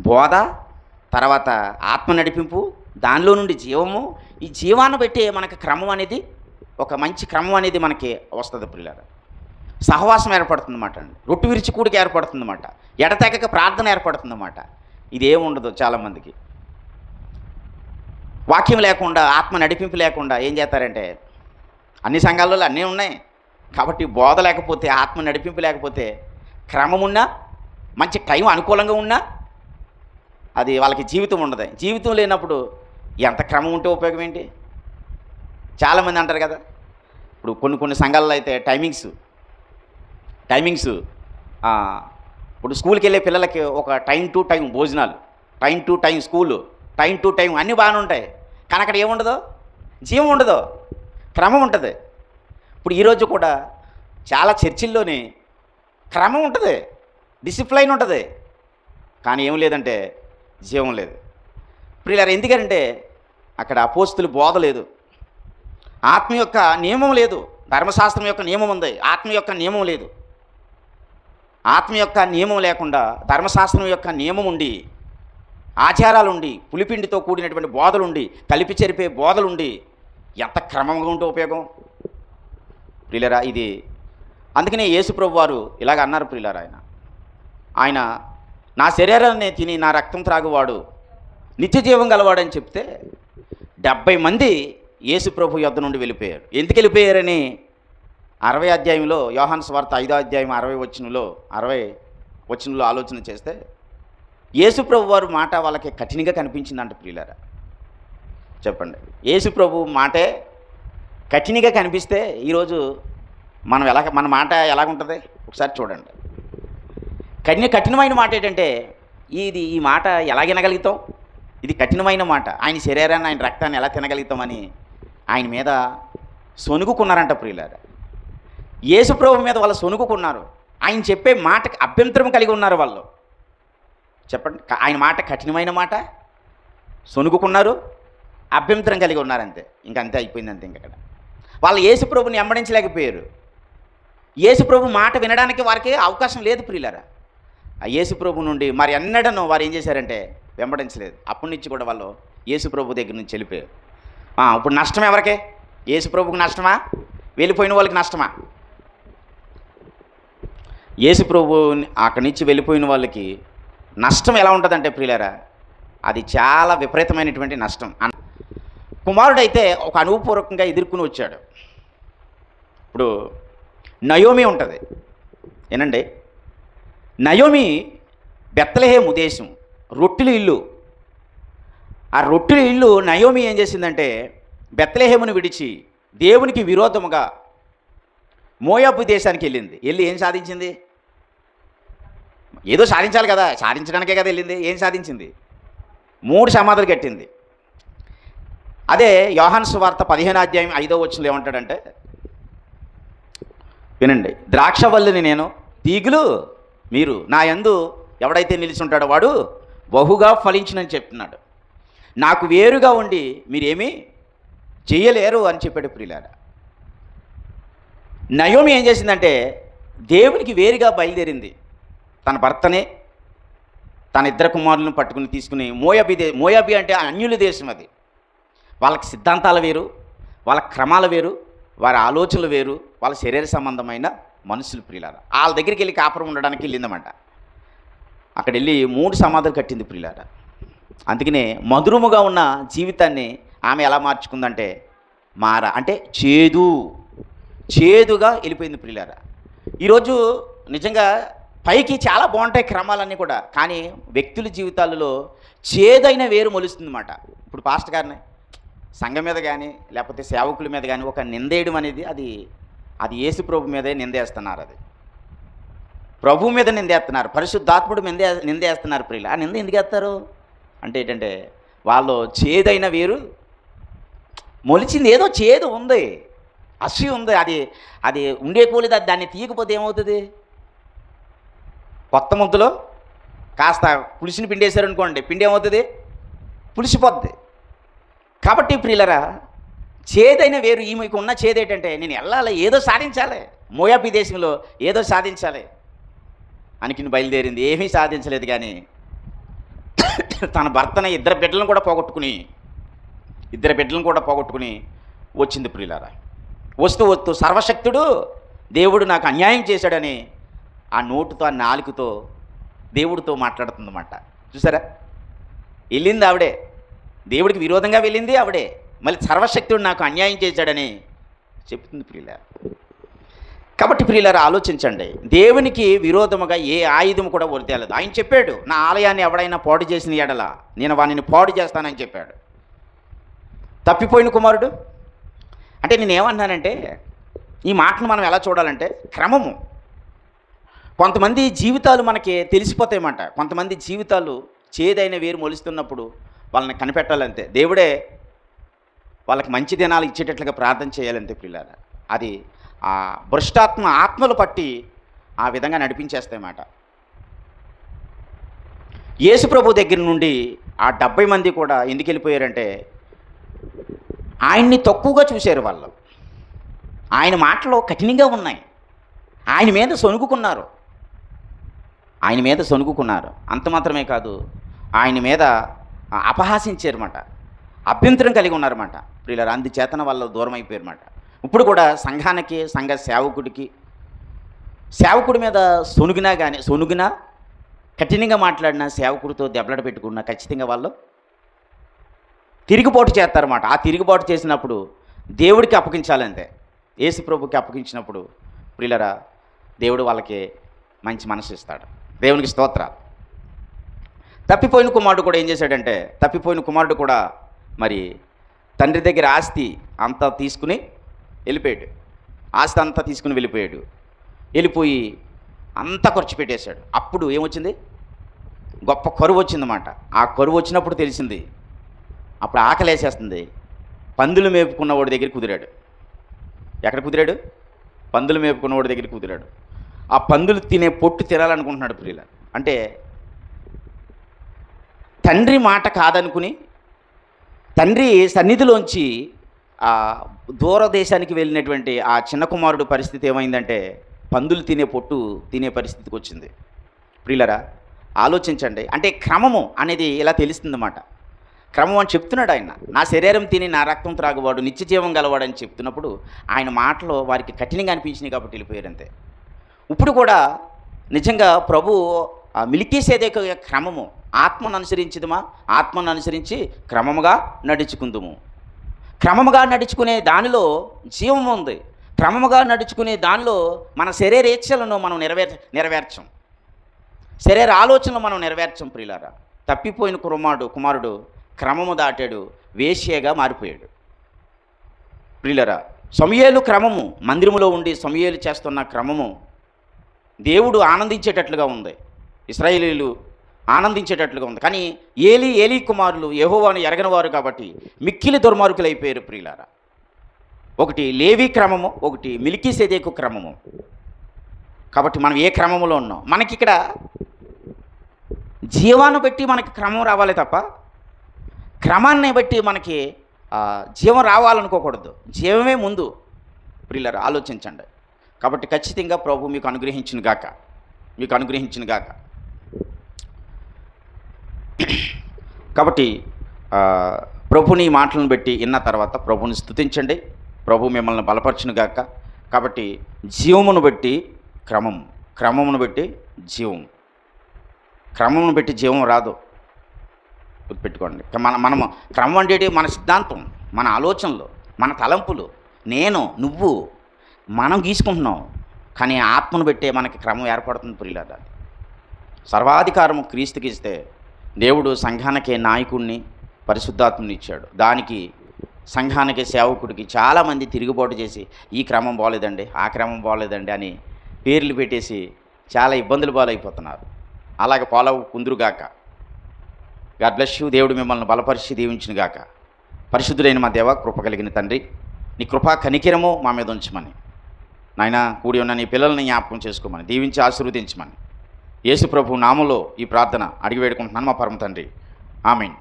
బోధ, తర్వాత ఆత్మ నడిపింపు, దానిలో నుండి జీవము. ఈ జీవాన్ని బట్టి మనకి క్రమం అనేది, ఒక మంచి క్రమం అనేది మనకి వస్తుంది ప్రియులారా. సహవాసం ఏర్పడుతుందన్నమాట అండి. రొట్టు విరిచి కూడికి ఏర్పడుతుందన్నమాట. ఎడతెగక ప్రార్థన ఏర్పడుతుందన్నమాట. ఇదేం ఉండదు చాలామందికి. వాక్యం లేకుండా, ఆత్మ నడిపింపు లేకుండా ఏం చేస్తారంటే, అన్ని సంఘాలలో అన్నీ ఉన్నాయి కాబట్టి బోధ లేకపోతే, ఆత్మ నడిపింపు లేకపోతే, క్రమం ఉన్నా, మంచి టైం అనుకూలంగా ఉన్నా అది వాళ్ళకి జీవితం ఉండదు. జీవితం లేనప్పుడు ఎంత క్రమం ఉంటే ఉపయోగం ఏంటి? చాలామంది అంటారు కదా, ఇప్పుడు కొన్ని సంఘాలలో అయితే టైమింగ్స్ ఇప్పుడు స్కూల్కి వెళ్ళే పిల్లలకి ఒక టైం టు టైం భోజనాలు, time to time school, time to time అన్నీ బాగానే ఉంటాయి. కానీ అక్కడ ఏముండదు, జీవం ఉండదు, క్రమం ఉంటుంది. ఇప్పుడు ఈరోజు కూడా చాలా చర్చిల్లోనే క్రమం ఉంటుంది, డిసిప్లైన్ ఉంటుంది, కానీ ఏం లేదంటే జీవం లేదు. ప్రియులారా, ఎందుకంటే అక్కడ అపోస్తుల బోధ లేదు, ఆత్మ యొక్క నియమం లేదు. ధర్మశాస్త్రం యొక్క నియమం ఉంది, ఆత్మ యొక్క నియమం లేదు. ఆత్మ యొక్క నియమం లేకుండా ధర్మశాస్త్రం యొక్క నియమం ఉండి, ఆచారాలుండి, పులిపిండితో కూడినటువంటి బోధలుండి, కలిపి చెరిపే బోధలుండి ఎంత క్రమంగా ఉంటే ఉపయోగం? ప్రియులారా, ఇది అందుకనే యేసు ప్రభు వారు ఇలాగ అన్నారు ప్రియులారా. ఆయన నా శరీరాన్ని తిని నా రక్తం త్రాగువాడు నిత్య జీవం గలవాడని చెప్తే 70 మంది యేసు ప్రభు యొద్ద నుండి వెళ్ళిపోయారు. ఎందుకు వెళ్ళిపోయారని 60 అధ్యాయంలో, యోహాను సువార్త 5వ అధ్యాయం 60 వచనంలో ఆలోచన చేస్తే యేసు ప్రభు వారు మాట వాళ్ళకి కఠినంగా కనిపించిందంట ప్రియులారా. చెప్పండి, యేసు ప్రభు మాటే కఠినంగా కనిపిస్తే ఈరోజు మన మాట ఎలాగుంటుంది ఒకసారి చూడండి. కఠినమైన మాట ఏంటంటే, ఈ మాట ఎలా వినగలుగుతాం? ఇది కఠినమైన మాట. ఆయన శరీరాన్ని, ఆయన రక్తాన్ని ఎలా తినగలుగుతామని ఆయన మీద సొనుగుకున్నారంట ప్రియులారా. యేసు ప్రభు మీద వాళ్ళు సొనుగుకున్నారు. ఆయన చెప్పే మాటకి అభ్యంతరం కలిగి ఉన్నారు వాళ్ళు. చెప్పండి, ఆయన మాట కఠినమైన మాట, సొనుగుకున్నారు, అభ్యంతరం కలిగి ఉన్నారు, అంతే. ఇంకంతే అయిపోయింది, అంతే. ఇంకక్కడ వాళ్ళు యేసు ప్రభుని వెంబడించలేకపోయారు. యేసు ప్రభు మాట వినడానికి వారికి అవకాశం లేదు ప్రియులారా. ఆ యేసు ప్రభు నుండి మరి ఎన్నడనో వారు ఏం చేశారంటే వెంబడించలేదు. అప్పటి నుంచి కూడా వాళ్ళు యేసు ప్రభు దగ్గర నుంచి వెళ్ళిపోయారు. ఇప్పుడు నష్టం ఎవరికే? యేసు ప్రభుకి నష్టమా? వెళ్ళిపోయిన వాళ్ళకి నష్టమా? యేసు ప్రభు అక్కడి నుంచి వెళ్ళిపోయిన వాళ్ళకి నష్టం ఎలా ఉంటుందంటే ప్రియులారా, అది చాలా విపరీతమైనటువంటి నష్టం. కుమారుడైతే ఒక అనుభవపూర్వకంగా ఎదుర్కొని వచ్చాడు. ఇప్పుడు నయోమి ఉంటుంది, ఏనండి. నయోమి బెత్లెహేము దేశం, రొట్టెల ఇల్లు. ఆ రొట్టెల ఇల్లు నయోమి ఏం చేసిందంటే బెత్లెహేమును విడిచి దేవునికి విరోధముగా మోయాబు దేశానికి వెళ్ళింది. వెళ్ళి ఏం సాధించింది? ఏదో సాధించాలి కదా, సాధించడానికే కదా వెళ్ళింది. ఏం సాధించింది? 3 సమాధులు కట్టింది. అదే యోహాను సువార్త 15వ అధ్యాయం 5వ వచనంలో ఏమంటాడంటే, వినండి, ద్రాక్షవల్లిని నేను, తీగులు మీరు, నా యందు ఎవడైతే నిలిచి ఉంటాడో వాడు బహుగా ఫలించునని చెప్తున్నాడు. నాకు వేరుగా ఉండి మీరేమీ చేయలేరు అని చెప్పాడు ప్రియులారా. నయోమి ఏం చేసిందంటే దేవునికి వేరుగా బయలుదేరింది. తన భర్తనే, తన 2 కుమారులను పట్టుకుని తీసుకుని మోయాబి అంటే అన్యుల దేశం. అది వాళ్ళకి సిద్ధాంతాలు వేరు, వాళ్ళ క్రమాలు వేరు, వారి ఆలోచనలు వేరు, వాళ్ళ శరీర సంబంధమైన మనుషులు ప్రియులారా. వాళ్ళ దగ్గరికి వెళ్ళి కాపురం ఉండడానికి వెళ్ళిందన్నమాట. అక్కడ వెళ్ళి 3 సమాధులు కట్టింది ప్రియులారా. అందుకనే మధురముగా ఉన్న జీవితాన్ని ఆమె ఎలా మార్చుకుందంటే అంటే చేదుగా వెళ్ళిపోయింది ప్రియులారా. ఈరోజు నిజంగా పైకి చాలా బాగుంటాయి క్రమాలన్నీ కూడా, కానీ వ్యక్తుల జీవితాలలో చేదైన వేరు మొలుస్తుందన్నమాట. ఇప్పుడు పాస్టర్ గారిని సంఘం మీద కానీ లేకపోతే సేవకుల మీద కానీ ఒక నిందేయడం అనేది అది యేసు ప్రభు మీదే నిందేస్తున్నారు. అది ప్రభు మీద నిందేస్తున్నారు, పరిశుద్ధాత్ముడు నిందేస్తున్నారు ప్రియులు. ఆ నింద ఎందుకు వేస్తారు అంటే ఏంటంటే వాళ్ళు చేదైన వేరు మొలిచింది, ఏదో చేదు ఉంది, అసూయ ఉంది. అది ఉండే కూలిది, దాన్ని తీయకపోతే ఏమవుతుంది? కొత్త ముద్దలో కాస్త పులిసిని పిండేశారు అనుకోండి, పిండి ఏమవుతుంది? పులిసిపోద్ది. కాబట్టి ప్రియులరా, చేదైన వేరు. ఈమెకు ఉన్న చేదు ఏంటంటే నేను వెళ్ళాలి, ఏదో సాధించాలి, మోయాబు దేశంలో ఏదో సాధించాలి అనుకుని బయలుదేరింది. ఏమీ సాధించలేదు, కానీ తన భర్తని ఇద్దరు బిడ్డలను కూడా పోగొట్టుకుని వచ్చింది ప్రియులారా. వస్తూ సర్వశక్తుడు దేవుడు నాకు అన్యాయం చేశాడని ఆ నోటుతో, ఆ నాలుకతో దేవుడితో మాట్లాడుతుందన్నమాట. చూసారా, వెళ్ళింది ఆవిడే, దేవుడికి విరోధంగా వెళ్ళింది ఆవిడే, మళ్ళీ సర్వశక్తుడు నాకు అన్యాయం చేశాడని చెప్తుంది ప్రియులారా. కాబట్టి ప్రియులారా, ఆలోచించండి, దేవునికి విరోధముగా ఏ ఆయుధం కూడా వర్తేలదు. ఆయన చెప్పాడు, నా ఆలయాన్ని ఎవడైనా పాడు చేసిన ఎడల నేను వానిని పాడు చేస్తానని చెప్పాడు. తప్పిపోయిన కుమారుడు అంటే నేనేమన్నానంటే, ఈ మాటను మనం ఎలా చూడాలంటే క్రమము. కొంతమంది జీవితాలు మనకి తెలిసిపోతాయన్నమాట. కొంతమంది జీవితాలు చేదైన వేరు మొలుస్తున్నప్పుడు వాళ్ళని కనిపెట్టాలంతే. దేవుడే వాళ్ళకి మంచి దినాలు ఇచ్చేటట్లుగా ప్రార్థన చేయాలంతే ప్రియులారా. అది ఆ ఆత్మలు పట్టి ఆ విధంగా నడిపించేస్తాయన్నమాట. యేసు ప్రభు దగ్గర నుండి ఆ 70 మంది కూడా ఎందుకు వెళ్ళిపోయారంటే, ఆయన్ని తక్కువగా చూశారు వాళ్ళు. ఆయన మాటలు కఠినంగా ఉన్నాయి, ఆయన మీద సొనుగుకున్నారు. అంత మాత్రమే కాదు, ఆయన మీద అపహాసించారన్నమాట, అభ్యంతరం కలిగి ఉన్నారన్నమాట ప్రియులారా. అందుచేతన వాళ్ళు దూరం అయిపోయారన్నమాట. ఇప్పుడు కూడా సంఘానికి, సంఘ సేవకుడి మీద సొనుగినా కఠినంగా మాట్లాడినా, సేవకుడితో దెబ్బలాట పెట్టుకున్నా ఖచ్చితంగా వాళ్ళు తిరుగుబాటు చేస్తారన్నమాట. ఆ తిరుగుబాటు చేసినప్పుడు దేవుడికి అప్పగించాలంతే. యేసు ప్రభుకి అప్పగించినప్పుడు ప్రియులారా, దేవుడు వాళ్ళకి మంచి మనసు ఇస్తాడు. దేవునికి స్తోత్రాలు. తప్పిపోయిన కుమారుడు కూడా ఏం చేశాడంటే, తప్పిపోయిన కుమారుడు కూడా మరి తండ్రి దగ్గర ఆస్తి అంతా తీసుకుని వెళ్ళిపోయాడు. ఆస్తి అంతా తీసుకుని వెళ్ళిపోయి అంతా ఖర్చు పెట్టేశాడు. అప్పుడు ఏమొచ్చింది, గొప్ప కరువు వచ్చిందన్నమాట. ఆ కరువు వచ్చినప్పుడు తెలిసింది, అప్పుడు ఆకలేసేస్తుంది. పందులు మేపుకున్నవాడి దగ్గర కుదిరాడు. ఎక్కడ కుదిరాడు? పందులు మేపుకున్నవాడి దగ్గర కుదిరాడు. ఆ పందులు తినే పొట్టు తినాలనుకుంటున్నాడు ప్రియుల. అంటే తండ్రి మాట కాదనుకుని తండ్రి సన్నిధిలోంచి ఆ దూరదేశానికి వెళ్ళినటువంటి ఆ చిన్న కుమారుడు పరిస్థితి ఏమైందంటే, పందులు తినే పొట్టు తినే పరిస్థితికి వచ్చింది. ప్రియులరా, ఆలోచించండి. అంటే క్రమము అనేది ఇలా తెలుస్తుందన్నమాట. క్రమం అని చెప్తున్నాడు ఆయన. నా శరీరం తిని నా రక్తం త్రాగువాడు నిత్య జీవం గలవాడు అని చెప్తున్నప్పుడు ఆయన మాటలో వారికి కఠినంగా అనిపించినాయి కాబట్టి వెళ్ళిపోయారంతే. ఇప్పుడు కూడా నిజంగా ప్రభు మిల్కీసేదెకు క్రమము, ఆత్మను అనుసరించి క్రమముగా నడుచుకుందుము. క్రమముగా నడుచుకునే దానిలో జీవం ఉంది. క్రమముగా నడుచుకునే దానిలో మన శరీరేచ్ఛలను మనం నెరవేర్చం, శరీర ఆలోచనలు మనం నెరవేర్చం ప్రియులారా. తప్పిపోయిన కుమారుడు క్రమము దాటాడు, వేశ్యగా మారిపోయాడు ప్రియులారా. సమూయేలు క్రమము, మందిరములో ఉండి సమూయేలు చేస్తున్న క్రమము దేవుడు ఆనందించేటట్లుగా ఉంది, ఇశ్రాయేలీయులు ఆనందించేటట్లుగా ఉంది. కానీ ఏలీ కుమారులు యెహోవాను ఎరగనివారు కాబట్టి మిక్కిలి దుర్మార్గులు అయిపోయారు ప్రియులారా. ఒకటి లేవి క్రమము, ఒకటి మిల్కీసేదెకు క్రమము. కాబట్టి మనం ఏ క్రమములో ఉన్నాం? మనకిక్కడ జీవాన్ని బట్టి మనకి క్రమం రావాలి తప్ప క్రమాన్ని బట్టి మనకి జీవం రావాలనుకోకూడదు. జీవమే ముందు ప్రియులారా, ఆలోచించండి. కాబట్టి ఖచ్చితంగా ప్రభు మీకు అనుగ్రహించిన గాక. కాబట్టి ప్రభుని మాటలను బట్టి విన్న తర్వాత ప్రభుని స్తుతించండి. ప్రభు మిమ్మల్ని బలపరచును గాక. కాబట్టి జీవమును బట్టి క్రమమును బట్టి జీవం రాదు, గుర్తుపెట్టుకోండి. మనము క్రమం అంటే మన సిద్ధాంతం, మన ఆలోచనలు, మన తలంపులు, నేను నువ్వు మనం గీసుకుంటున్నాం. కానీ ఆత్మను పెట్టే మనకి క్రమం ఏర్పడుతుంది ప్రియులారా. సర్వాధికారము క్రీస్తుకి ఇస్తే దేవుడు సంఘానికే నాయకుడిని, పరిశుద్ధాత్మని ఇచ్చాడు. దానికి సంఘానికి, సేవకుడికి చాలామంది తిరుగుబాటు చేసి ఈ క్రమం బాగోలేదండి, ఆ క్రమం బాగోలేదండి అని పేర్లు పెట్టేసి చాలా ఇబ్బందులు పాలైపోతున్నారు. అలాగే కుందురుగాక. God bless you. దేవుడు మిమ్మల్ని బలపరిచి దీవించునుగాక. పరిశుద్ధుడైన మా దేవ, కృప కలిగిన తండ్రి, నీ కృపా కనికిరము మా మీద ఉంచమని నాయన, కూడి ఉన్న నీ పిల్లల్ని జ్ఞాపకం చేసుకోమని, దీవించి ఆశీర్వదించమని యేసు ప్రభు నామములో ఈ ప్రార్థన అడిగి వేడుకుంటున్నాను మా పరమ తండ్రి. ఆమేన్.